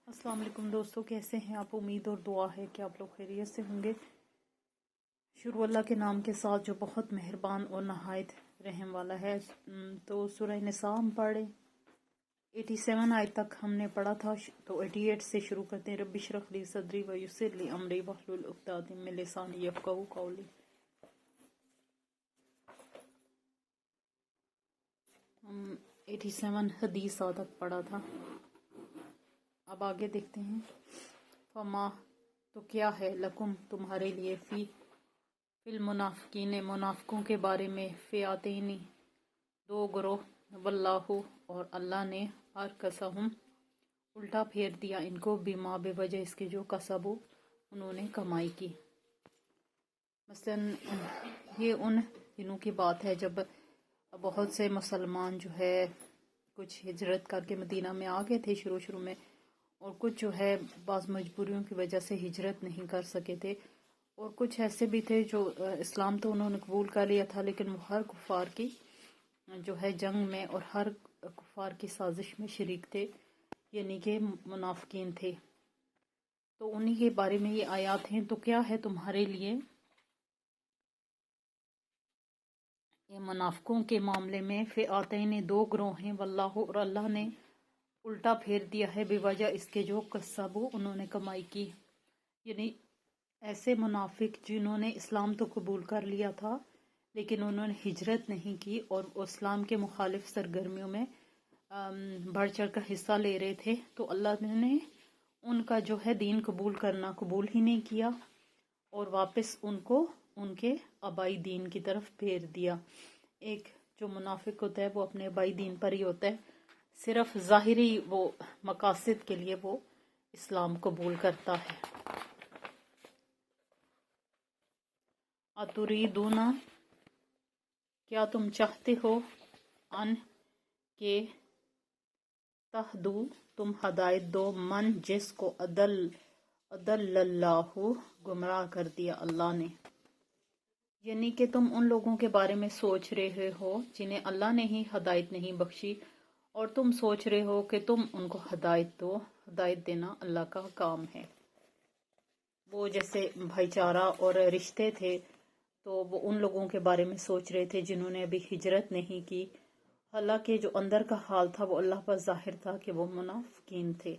السلام علیکم دوستو، کیسے ہیں آپ؟ امید اور دعا ہے کہ آپ لوگ خیریت سے ہوں گے۔ شروع اللہ کے نام کے ساتھ جو بہت مہربان اور نہایت رحم والا ہے۔ تو سورہ نساء ہم پڑھے 87 آیت تک ہم نے پڑھا تھا، تو 88 سے شروع کرتے ہیں۔ رب اشرح لی صدری ویسر لی امری واحلل عقدۃ من لسانی یفقہوا قولی۔ 87 حدیث تک پڑھا تھا، اب آگے دیکھتے ہیں۔ فما تو کیا ہے، لکم تمہارے لیے، فی المنافقین منافقوں کے بارے میں، فئتین دو گروہ، واللہ اور اللہ نے، ارکسہم الٹا پھیر دیا ان کو، بما بے وجہ اس کے جو کسبو انہوں نے کمائی کی۔ مثلاً یہ ان دنوں کی بات ہے جب بہت سے مسلمان جو ہے کچھ ہجرت کر کے مدینہ میں آ گئے تھے شروع میں، اور کچھ جو ہے بعض مجبوریوں کی وجہ سے ہجرت نہیں کر سکے تھے، اور کچھ ایسے بھی تھے جو اسلام تو انہوں نے قبول کر لیا تھا، لیکن وہ ہر کفار کی جو ہے جنگ میں اور ہر کفار کی سازش میں شریک تھے، یعنی کہ منافقین تھے۔ تو انہی کے بارے میں یہ آیات ہیں۔ تو کیا ہے تمہارے لیے یہ منافقوں کے معاملے میں، فئتین دو گروہ ہیں، واللہ اور اللہ نے، الٹا پھیر دیا ہے، بے وجہ اس کے جو کسبو انہوں نے کمائی کی، یعنی ایسے منافق جنہوں نے اسلام تو قبول کر لیا تھا لیکن انہوں نے ہجرت نہیں کی اور اسلام کے مخالف سرگرمیوں میں بڑھ چڑھ کر حصہ لے رہے تھے، تو اللہ نے ان کا جو ہے دین قبول کرنا قبول ہی نہیں کیا اور واپس ان کو ان کے آبائی دین کی طرف پھیر دیا۔ ایک جو منافق ہوتا ہے وہ اپنے آبائی دین پر ہی ہوتا ہے، صرف ظاہری وہ مقاصد کے لیے وہ اسلام قبول کرتا ہے۔ اتریدون کیا تم چاہتے ہو، ان کے تہدو تم ہدایت دو، من جس کو اضل اللہ گمراہ کر دیا اللہ نے، یعنی کہ تم ان لوگوں کے بارے میں سوچ رہے ہو جنہیں اللہ نے ہی ہدایت نہیں بخشی، اور تم سوچ رہے ہو کہ تم ان کو ہدایت دو۔ ہدایت دینا اللہ کا کام ہے۔ وہ جیسے بھائی چارہ اور رشتے تھے، تو وہ ان لوگوں کے بارے میں سوچ رہے تھے جنہوں نے ابھی ہجرت نہیں کی، حالانکہ جو اندر کا حال تھا وہ اللہ پر ظاہر تھا کہ وہ منافقین تھے،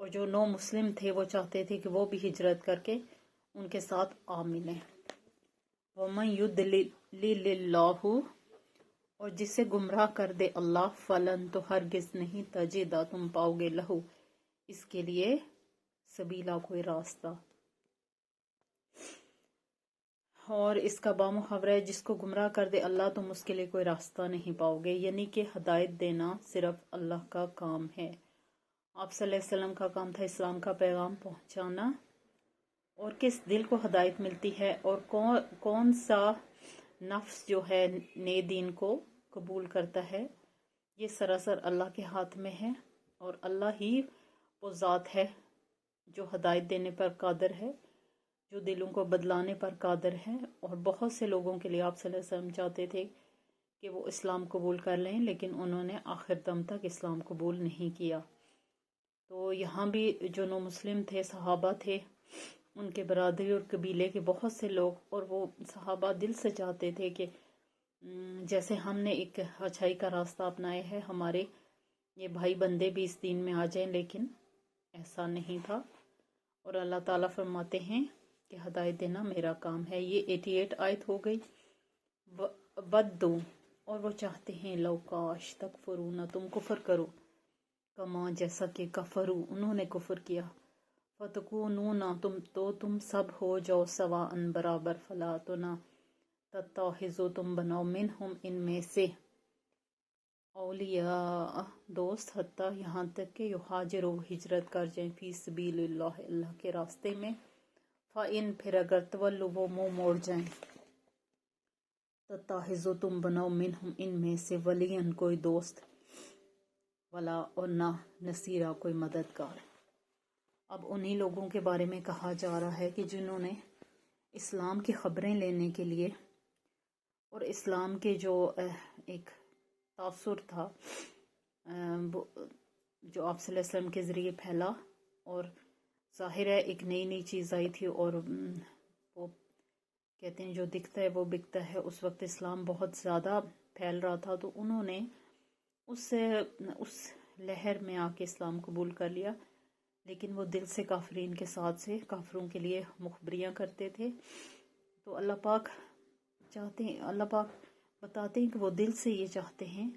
اور جو نو مسلم تھے وہ چاہتے تھے کہ وہ بھی ہجرت کر کے ان کے ساتھ آ ملیں۔ وَمَن يُضْلِلِ اللَّهُ اور جسے گمراہ کر دے اللہ، فلن تو ہرگز نہیں، تجدہ تم پاؤ گے، لہو اس کے لیے، سبیلا کوئی راستہ۔ اور اس کا بامحاورہ ہے، جس کو گمراہ کر دے اللہ تم اس کے لیے کوئی راستہ نہیں پاؤ گے، یعنی کہ ہدایت دینا صرف اللہ کا کام ہے۔ آپ صلی اللہ علیہ وسلم کا کام تھا اسلام کا پیغام پہنچانا، اور کس دل کو ہدایت ملتی ہے اور کون سا نفس جو ہے نئے دین کو قبول کرتا ہے، یہ سراسر اللہ کے ہاتھ میں ہے، اور اللہ ہی وہ ذات ہے جو ہدایت دینے پر قادر ہے، جو دلوں کو بدلانے پر قادر ہے۔ اور بہت سے لوگوں کے لیے آپ صلی اللہ علیہ وسلم چاہتے تھے کہ وہ اسلام قبول کر لیں، لیکن انہوں نے آخر دم تک اسلام قبول نہیں کیا۔ تو یہاں بھی جو نو مسلم تھے، صحابہ تھے، ان کے برادری اور قبیلے کے بہت سے لوگ، اور وہ صحابہ دل سے چاہتے تھے کہ جیسے ہم نے ایک اچھائی کا راستہ اپنایا ہے، ہمارے یہ بھائی بندے بھی اس دین میں آ جائیں، لیکن ایسا نہیں تھا، اور اللہ تعالیٰ فرماتے ہیں کہ ہدایت دینا میرا کام ہے۔ یہ 88 آیت ہو گئی۔ ودو اور وہ چاہتے ہیں، لو کاش، تکفرون تم کفر کرو، کما جیسا کہ کفرو انہوں نے کفر کیا، فتکونون تم سب ہو جاؤ، سواء برابر، فلا تو نہ، تتخذوا تم بناؤ، منہم ان میں سے، اولیاء دوست، حتیٰ یہاں تک کہ یہاجروا ہجرت کر جائیں، فی سبیل اللہ اللہ کے راستے میں، فَإِن پھر اگر تولوا وہ منہ موڑ جائیں، تتخذوا تم بناؤ، منہم ان میں سے، ولیاً کوئی دوست، ولا اور نہ نصیرا کوئی مددگار۔ اب انہی لوگوں کے بارے میں کہا جا رہا ہے کہ جنہوں نے اسلام کی خبریں لینے کے لیے، اور اسلام کے جو ایک تاثر تھا جو آپ صلی اللہ علیہ وسلم کے ذریعے پھیلا، اور ظاہر ہے ایک نئی نئی چیز آئی تھی، اور وہ کہتے ہیں جو دکھتا ہے وہ بکتا ہے۔ اس وقت اسلام بہت زیادہ پھیل رہا تھا، تو انہوں نے اس لہر میں آ کے اسلام قبول کر لیا، لیکن وہ دل سے کافرین کے ساتھ سے کافروں کے لیے مخبریاں کرتے تھے۔ تو اللہ پاک بتاتے ہیں کہ وہ دل سے یہ چاہتے ہیں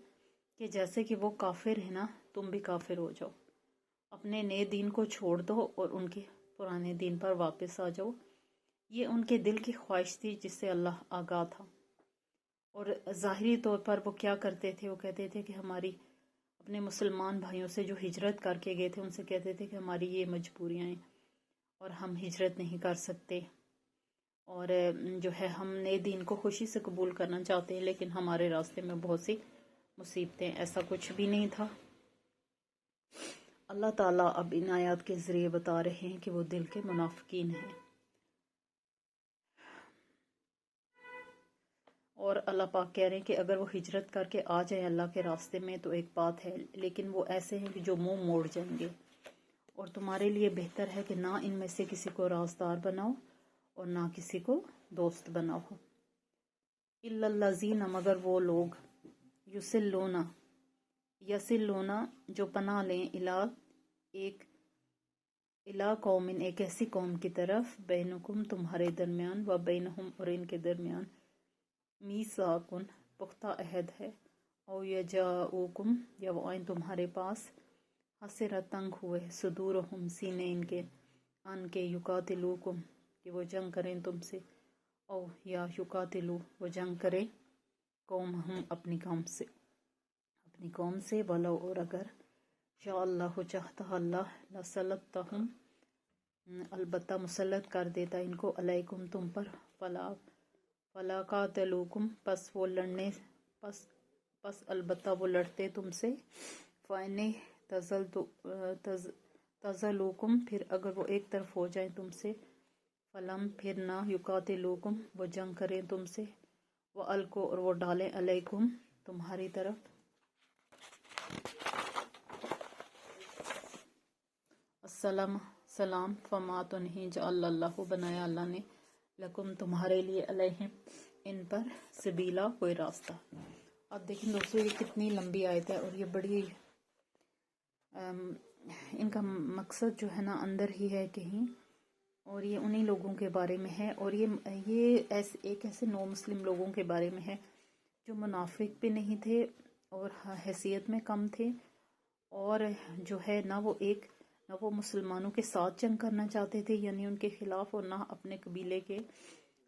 کہ جیسے کہ وہ کافر ہے نا، تم بھی کافر ہو جاؤ، اپنے نئے دین کو چھوڑ دو اور ان کے پرانے دین پر واپس آ جاؤ۔ یہ ان کے دل کی خواہش تھی جس سے اللہ آگاہ تھا۔ اور ظاہری طور پر وہ کیا کرتے تھے، وہ کہتے تھے کہ ہماری اپنے مسلمان بھائیوں سے جو ہجرت کر کے گئے تھے ان سے کہتے تھے کہ ہماری یہ مجبوریاں ہیں اور ہم ہجرت نہیں کر سکتے، اور جو ہے ہم نئے دین کو خوشی سے قبول کرنا چاہتے ہیں، لیکن ہمارے راستے میں بہت سی مصیبتیں۔ ایسا کچھ بھی نہیں تھا۔ اللہ تعالیٰ اب ان آیات کے ذریعے بتا رہے ہیں کہ وہ دل کے منافقین ہیں، اور اللہ پاک کہہ رہے ہیں کہ اگر وہ ہجرت کر کے آ جائیں اللہ کے راستے میں تو ایک بات ہے، لیکن وہ ایسے ہیں کہ جو منہ موڑ جائیں گے، اور تمہارے لیے بہتر ہے کہ نہ ان میں سے کسی کو رازدار بناؤ اور نہ کسی کو دوست بناؤ۔ الا الذین، مگر وہ لوگ، یسلون جو پناہ لیں، الا قوم، ایک ایسی قوم کی طرف، بینکم تمہارے درمیان، و بینہم اور ان کے درمیان، میثاقن پختہ عہد ہے، او یجاؤکم یا وہ آئیں تمہارے پاس، حسرت تنگ ہوئے، صدورہم سینے ان کے یقاتلوکم کہ وہ جنگ کریں تم سے، او یا یقاتلو وہ جنگ کریں، قومہم اپنی قوم سے، ولو اور اگر شاء اللہ چاہتا اللہ، لسلطہم البتہ مسلط کر دیتا ان کو، علیکم تم پر، فلا قاتلوکم پس البتہ وہ لڑتے تم سے، فإن تزلوکم پھر اگر وہ ایک طرف ہو جائیں تم سے، فلم پھر نہ یقاتلوکم وہ جنگ کریں تم سے، وَأَلْقُوا اور وہ ڈالیں، علیکم تمہاری طرف، السلام سلام، فما تو نہیں جعل اللہ بنایا اللہ نے، لکم تمہارے لیے، علیہم ان پر، سبیلا کوئی راستہ۔ اب دیکھیں دوستو یہ کتنی لمبی آیت ہے، اور یہ بڑی ان کا مقصد جو ہے نا اندر ہی ہے کہیں، اور یہ انہی لوگوں کے بارے میں ہے، اور یہ ایک ایسے نو مسلم لوگوں کے بارے میں ہے جو منافق بھی نہیں تھے اور حیثیت میں کم تھے، اور جو ہے نہ وہ مسلمانوں کے ساتھ جنگ کرنا چاہتے تھے یعنی ان کے خلاف، اور نہ اپنے قبیلے کے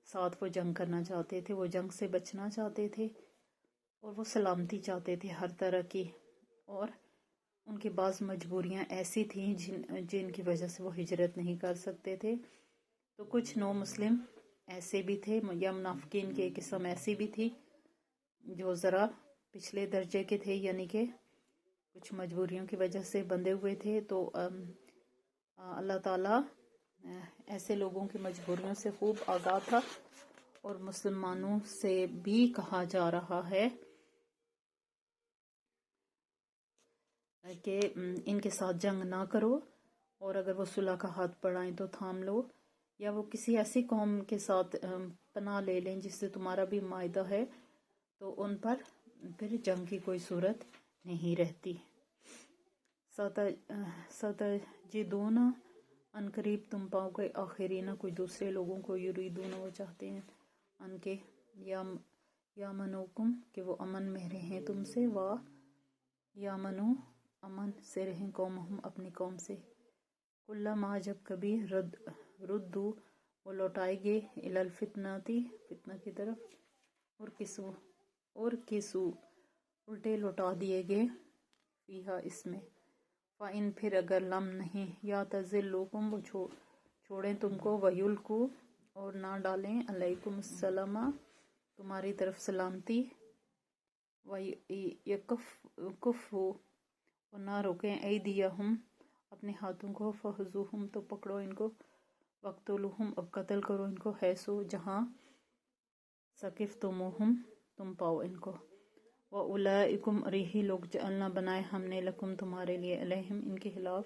ساتھ وہ جنگ کرنا چاہتے تھے، وہ جنگ سے بچنا چاہتے تھے، اور وہ سلامتی چاہتے تھے ہر طرح کی، اور ان کے بعض مجبوریاں ایسی تھیں جن کی وجہ سے وہ ہجرت نہیں کر سکتے تھے۔ تو کچھ نو مسلم ایسے بھی تھے، یا منافقین کی ایک قسم ایسی بھی تھی جو ذرا پچھلے درجے کے تھے، یعنی کہ کچھ مجبوریوں کی وجہ سے بندھے ہوئے تھے۔ تو اللہ تعالیٰ ایسے لوگوں کی مجبوریوں سے خوب آگاہ تھا، اور مسلمانوں سے بھی کہا جا رہا ہے کہ ان کے ساتھ جنگ نہ کرو، اور اگر وہ صلح کا ہاتھ بڑھائیں تو تھام لو، یا وہ کسی ایسی قوم کے ساتھ پناہ لے لیں جس سے تمہارا بھی معاہدہ ہے، تو ان پر پھر جنگ کی کوئی صورت نہیں رہتی۔ ستجدون ان قریب تم پاؤ گے، آخرین کوئی دوسرے لوگوں کو، یریدون وہ چاہتے ہیں، ان کے یا منوکم کہ وہ امن میں رہیں تم سے، یا منو امن سے رہیں، قومہم اپنی قوم سے، کلما جب کبھی ردو وہ لوٹائے گے، الی الفتنتی فتنہ کی طرف، اور کسو الٹے لوٹا دیے گئے، فیہا اس میں، فَإِن پھر اگر لم نہیں، یا تزلوکم وہ چھوڑیں تم کو، وَيُلْقُوا اور نہ ڈالیں، علیکم السلام تمہاری طرف سلامتی، وَيَكُفُّوا اور نہ روکیں، ایدیہم اپنے ہاتھوں کو، فَخُذُوہُم تو پکڑو ان کو، وَاقْتُلُوہُم اب قتل کرو ان کو، حیثو جہاں، ثقفتموہم تم پاؤ ان کو، وَأُولَئِکُمْ اور یہی لوگ جعلنا بنائے ہم نے، لکم تمہارے لیے، علیہم ان کے خلاف،